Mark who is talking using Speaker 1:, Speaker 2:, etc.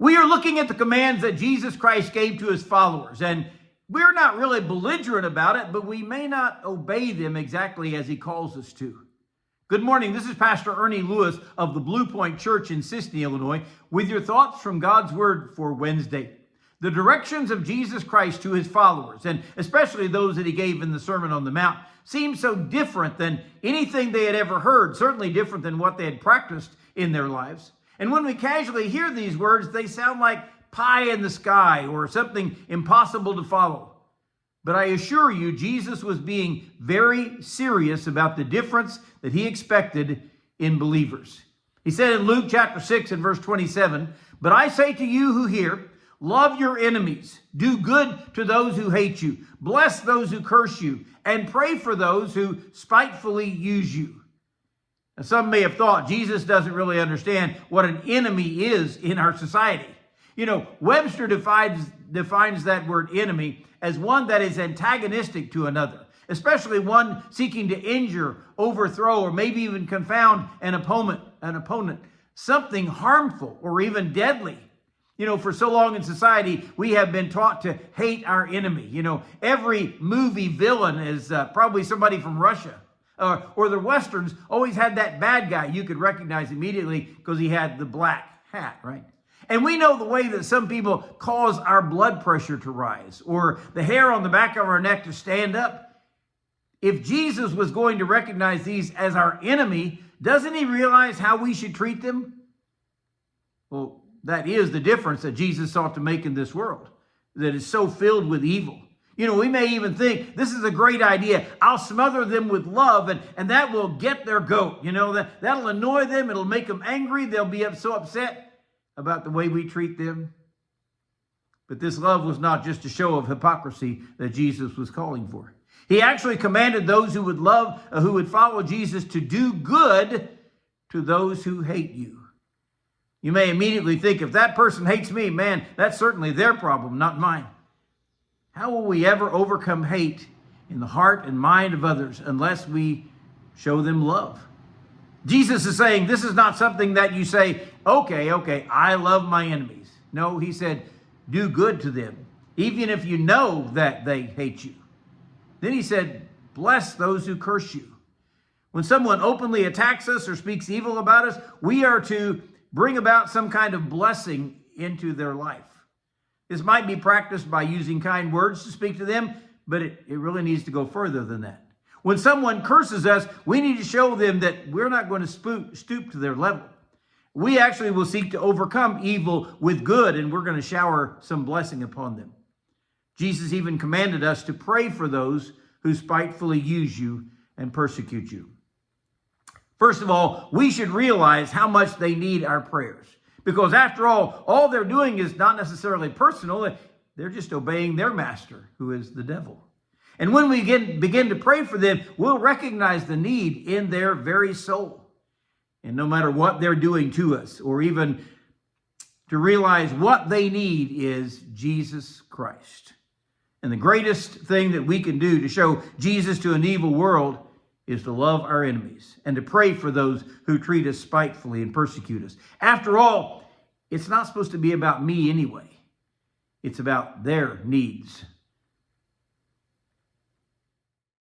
Speaker 1: We are looking at the commands that Jesus Christ gave to his followers, and we're not really belligerent about it, but we may not obey them exactly as he calls us to. Good morning. This is Pastor Ernie Lewis of the Blue Point Church in Sisney, Illinois, with your thoughts from God's Word for Wednesday. The directions of Jesus Christ to his followers, and especially those that he gave in the Sermon on the Mount, seemed so different than anything they had ever heard, certainly different than what they had practiced in their lives. And when we casually hear these words, they sound like pie in the sky or something impossible to follow. But I assure you, Jesus was being very serious about the difference that he expected in believers. He said in Luke chapter 6 and verse 27, "But I say to you who hear, love your enemies, do good to those who hate you, bless those who curse you, and pray for those who spitefully use you." Now, some may have thought Jesus doesn't really understand what an enemy is in our society. You know, Webster defines that word enemy as one that is antagonistic to another, especially one seeking to injure, overthrow, or maybe even confound an opponent, something harmful or even deadly. You know, for so long in society, we have been taught to hate our enemy. You know, every movie villain is probably somebody from Russia. Or the Westerns always had that bad guy you could recognize immediately because he had the black hat, right? And we know the way that some people cause our blood pressure to rise or the hair on the back of our neck to stand up. If Jesus was going to recognize these as our enemy, doesn't he realize how we should treat them? Well, that is the difference that Jesus sought to make in this world that is so filled with evil. You know, we may even think this is a great idea. I'll smother them with love and that will get their goat. You know, that'll annoy them. It'll make them angry. They'll be so upset about the way we treat them. But this love was not just a show of hypocrisy that Jesus was calling for. He actually commanded those who would follow Jesus to do good to those who hate you. You may immediately think, if that person hates me, man, that's certainly their problem, not mine. How will we ever overcome hate in the heart and mind of others unless we show them love? Jesus is saying this is not something that you say, okay, I love my enemies. No, he said, do good to them, even if you know that they hate you. Then he said, bless those who curse you. When someone openly attacks us or speaks evil about us, we are to bring about some kind of blessing into their life. This might be practiced by using kind words to speak to them, but it really needs to go further than that. When someone curses us, we need to show them that we're not going to stoop to their level. We actually will seek to overcome evil with good, and we're going to shower some blessing upon them. Jesus even commanded us to pray for those who spitefully use you and persecute you. First of all, we should realize how much they need our prayers. Because after all they're doing is not necessarily personal. They're just obeying their master, who is the devil. And when we begin to pray for them, we'll recognize the need in their very soul. And no matter what they're doing to us, or even to realize what they need is Jesus Christ. And the greatest thing that we can do to show Jesus to an evil world is to love our enemies and to pray for those who treat us spitefully and persecute us. After all, it's not supposed to be about me anyway. It's about their needs.